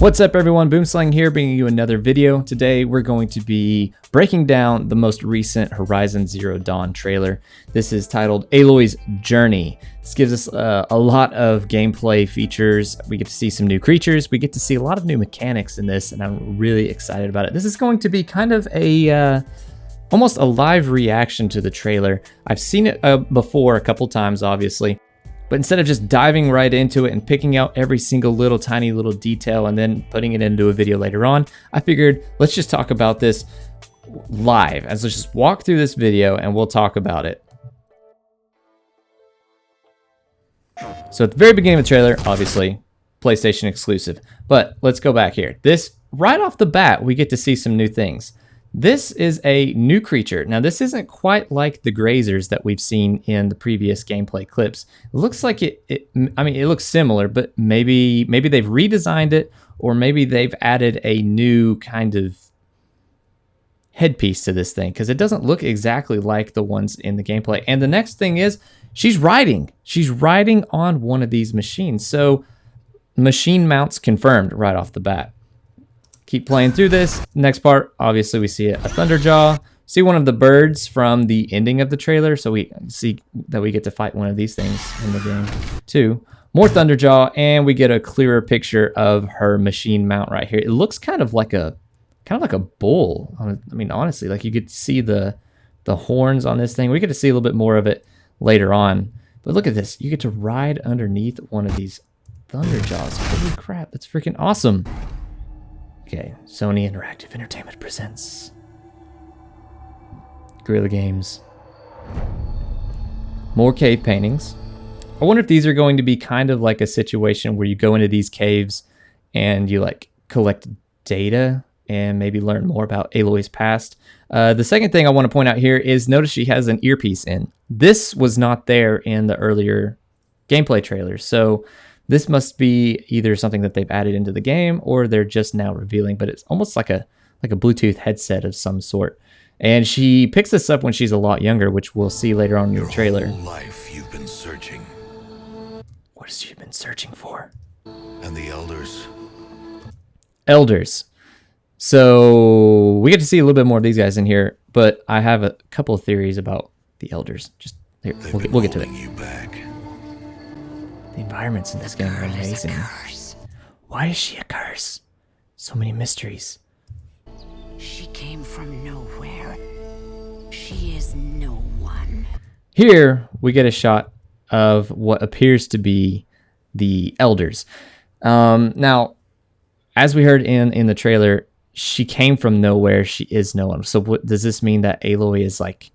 What's up everyone, Boomslang here, bringing you another video. Today we're going to be breaking down the most recent Horizon Zero Dawn trailer. This is titled Aloy's Journey. This gives us a lot of gameplay features. We get to see some new creatures. We get to see a lot of new mechanics in this, and I'm really excited about it. This is going to be kind of a almost a live reaction to the trailer. I've seen it before a couple times, obviously. But instead of just diving right into it and picking out every single little tiny little detail and then putting it into a video later on, I figured let's just talk about this live. Let's just walk through this video and we'll talk about it. So at the very beginning of the trailer, obviously, PlayStation exclusive. But let's go back here. This, right off the bat, we get to see some new things. This is a new creature. Now, this isn't quite like the grazers that we've seen in the previous gameplay clips. It looks like it looks similar, but maybe they've redesigned it, or maybe they've added a new kind of headpiece to this thing, because it doesn't look exactly like the ones in the gameplay. And the next thing is, she's riding on one of these machines. So machine mounts confirmed right off the bat. Keep playing through this. Next part, obviously we see a Thunderjaw. See one of the birds from the ending of the trailer. So we see that we get to fight one of these things in the game too. More Thunderjaw, and we get a clearer picture of her machine mount right here. It looks kind of like a bull. I mean, honestly, like you get to see the horns on this thing. We get to see a little bit more of it later on. But look at this. You get to ride underneath one of these Thunderjaws. Holy crap, that's freaking awesome. Okay, Sony Interactive Entertainment presents Guerrilla Games. More cave paintings. I wonder if these are going to be kind of like a situation where you go into these caves and you like collect data and maybe learn more about Aloy's past. The second thing I want to point out here is notice she has an earpiece in. This was not there in the earlier gameplay trailers, so this must be either something that they've added into the game or they're just now revealing, but it's almost like a Bluetooth headset of some sort. And she picks this up when she's a lot younger, which we'll see later on in the trailer. Your whole life you've been searching. What has she been searching for? And the elders. Elders. So we get to see a little bit more of these guys in here, but I have a couple of theories about the elders. Just here, we'll get to it. You back. The environments in this game are amazing. Why is she a curse? So many mysteries. She came from nowhere. She is no one. Here we get a shot of what appears to be the elders. Now, as we heard in the trailer, she came from nowhere. She is no one. So what does this mean? That Aloy is like,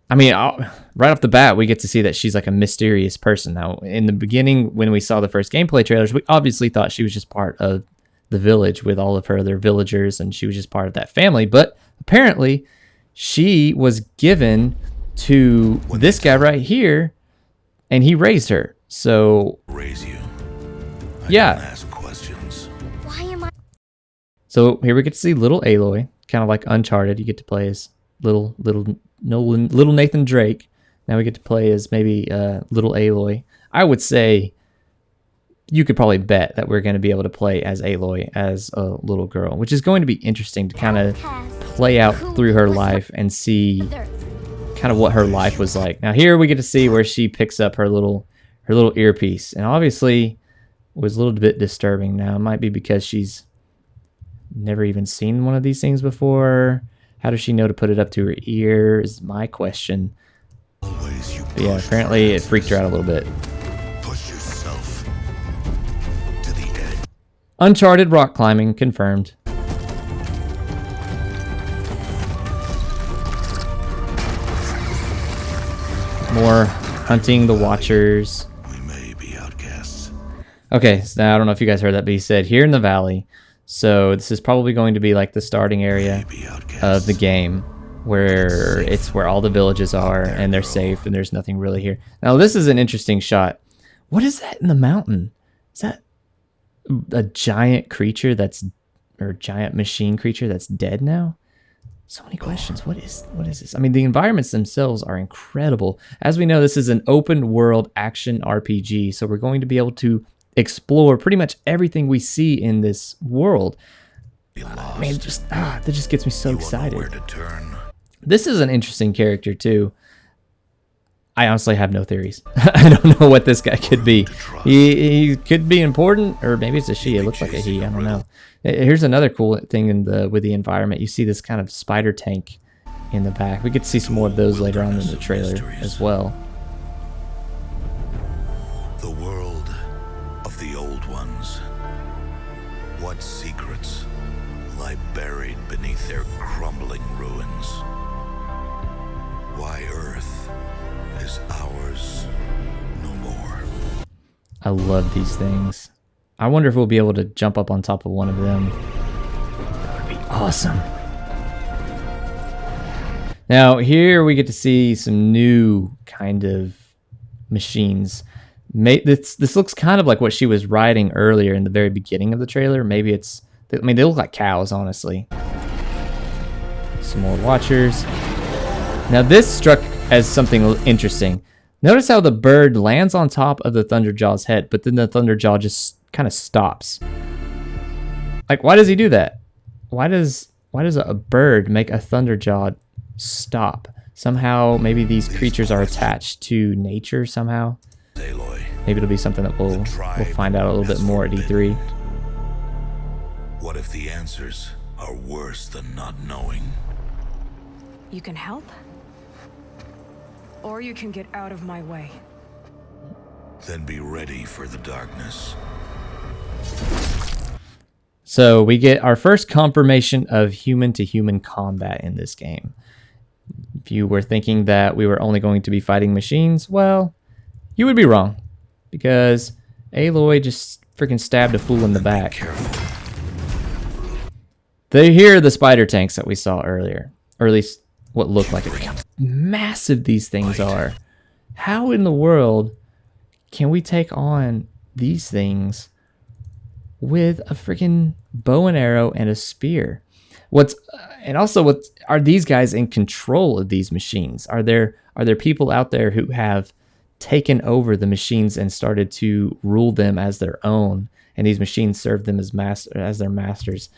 I mean, right off the bat, we get to see that she's like a mysterious person. Now, in the beginning, when we saw the first gameplay trailers, we obviously thought she was just part of the village with all of her other villagers, and she was just part of that family. But apparently, she was given to this guy right here, and he raised her. So, Raise you. Yeah. Don't ask questions. Why am I? So here we get to see little Aloy, kind of like Uncharted. You get to play as little Nathan Drake. Now we get to play as maybe little Aloy. I would say you could probably bet that we're going to be able to play as Aloy as a little girl, which is going to be interesting to kind of play out through her life and see kind of what her life was like. Now here we get to see where she picks up her little earpiece, and obviously was a little bit disturbing. Now it might be because she's never even seen one of these things before. How does she know to put it up to her ear is my question. Always you But yeah, apparently it freaked her out a little bit. push yourself to the edge. Uncharted rock climbing confirmed. More hunting the Watchers. We may be outcasts. Okay, so now I don't know if you guys heard that, but he said here in the valley. So this is probably going to be like the starting area of the game, where it's where all the villages are and they're safe and there's nothing really here. Now this is an interesting shot. What is that in the mountain? Is that a giant creature or giant machine creature that's dead now? So many questions. What is this? I mean, the environments themselves are incredible. As we know, this is an open world action RPG, so we're going to be able to explore pretty much everything we see in this world. Be lost. Man, that just gets me so You won't know excited. where to turn. This is an interesting character too. I honestly have no theories. I don't know what this guy could be. He could be important, or maybe it's a she. It looks like a he. I don't know. Here's another cool thing with the environment. You see this kind of spider tank in the back. We get to see some more of those later on in the trailer as well. The world of the old ones. What secrets lie buried beneath their crumbling ruins? Why Earth is ours no more. I love these things. I wonder if we'll be able to jump up on top of one of them. That would be awesome. Now here we get to see some new kind of machines. This looks kind of like what she was riding earlier in the very beginning of the trailer. Maybe it's, I mean, they look like cows, honestly. Some more watchers. Now this struck as something interesting. Notice how the bird lands on top of the Thunderjaw's head, but then the Thunderjaw just kind of stops. Like, why does he do that? Why does a bird make a Thunderjaw stop? Somehow, maybe these creatures are attached to nature somehow. Aloy, Maybe it'll be something that we'll find out a little bit more at E3. what if the answers are worse than not knowing? You can help, or you can get out of my way. Then be ready for the darkness. So we get our first confirmation of human-to-human combat in this game. If you were thinking that we were only going to be fighting machines, well, you would be wrong, because Aloy just freaking stabbed a fool in the back. Careful. Here are the spider tanks that we saw earlier, or at least what looked like it. Look how massive these things are. How in the world can we take on these things with a freaking bow and arrow and a spear? What are these guys in control of these machines? Are there people out there who have taken over the machines and started to rule them as their own, and these machines serve them as their masters?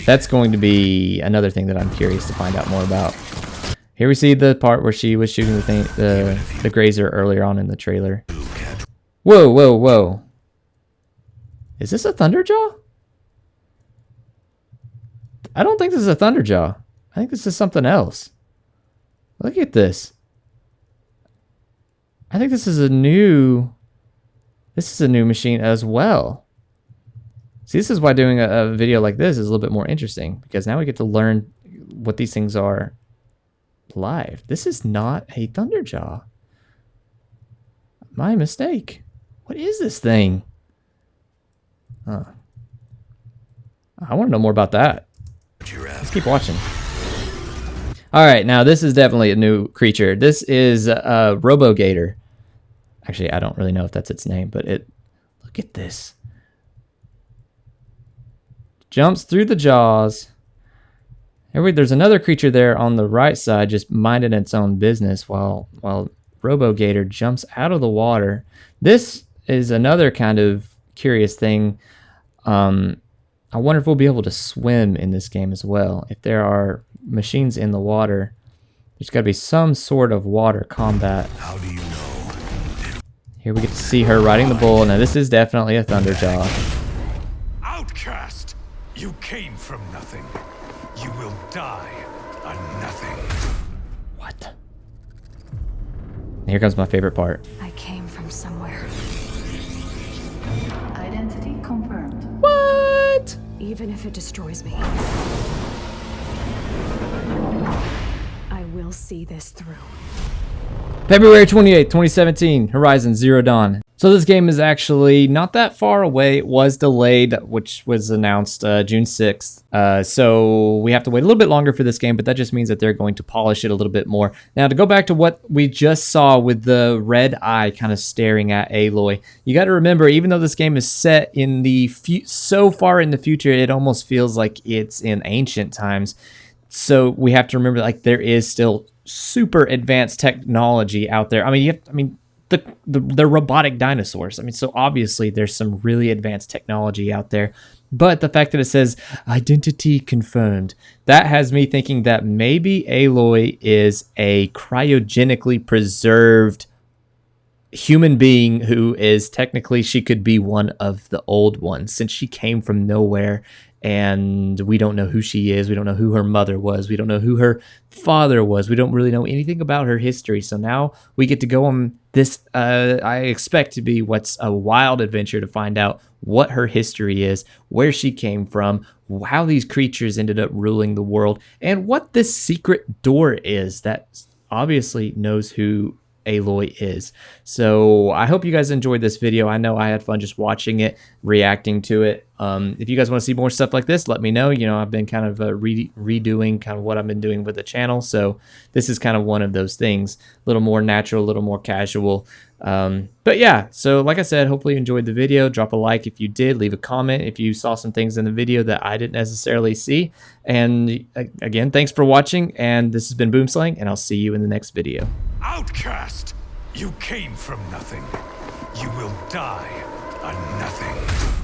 That's going to be another thing that I'm curious to find out more about. Here we see the part where she was shooting the grazer earlier on in the trailer. Whoa, whoa, whoa. Is this a Thunderjaw? I don't think this is a Thunderjaw. I think this is something else. Look at this. I think this is a new machine as well. See, this is why doing a video like this is a little bit more interesting, because now we get to learn what these things are live. This is not a Thunderjaw. My mistake. What is this thing? Huh. I want to know more about that. Let's keep watching. All right, now this is definitely a new creature. This is a Robogator. Actually, I don't really know if that's its name, but look at this. Jumps through the jaws. There's another creature there on the right side just minding its own business while Robogator jumps out of the water. This is another kind of curious thing. I wonder if we'll be able to swim in this game as well. If there are machines in the water, there's got to be some sort of water combat. How do you know? Here we get to see her riding the bull. Now this is definitely a Thunderjaw. Outcast! You came from nothing. You will die a nothing. What? Here comes my favorite part. I came from somewhere. Identity confirmed. What? Even if it destroys me, I will see this through. February 28th, 2017, Horizon Zero Dawn. So this game is actually not that far away. It was delayed, which was announced June 6th. So we have to wait a little bit longer for this game, but that just means that they're going to polish it a little bit more. Now, to go back to what we just saw with the red eye kind of staring at Aloy, you got to remember, even though this game is set in the so far in the future, it almost feels like it's in ancient times. So we have to remember, like, there is still super advanced technology out there. I mean, the robotic dinosaurs. I mean, so obviously there's some really advanced technology out there. But the fact that it says identity confirmed, that has me thinking that maybe Aloy is a cryogenically preserved human being who is technically, she could be one of the old ones, since she came from nowhere and we don't know who she is. We don't know who her mother was. We don't know who her father was. We don't really know anything about her history. So now we get to go on this, I expect to be what's a wild adventure to find out what her history is, where she came from, how these creatures ended up ruling the world, and what this secret door is that obviously knows who Aloy is. So I hope you guys enjoyed this video. I know I had fun just watching it, reacting to it. If you guys want to see more stuff like this, let me know. You know, I've been kind of redoing kind of what I've been doing with the channel. So this is kind of one of those things, a little more natural, a little more casual. But yeah, so like I said, hopefully you enjoyed the video. Drop a like if you did, leave a comment if you saw some things in the video that I didn't necessarily see. And again, thanks for watching. And this has been Boomslang, and I'll see you in the next video. Outcast! You came from nothing. You will die a nothing.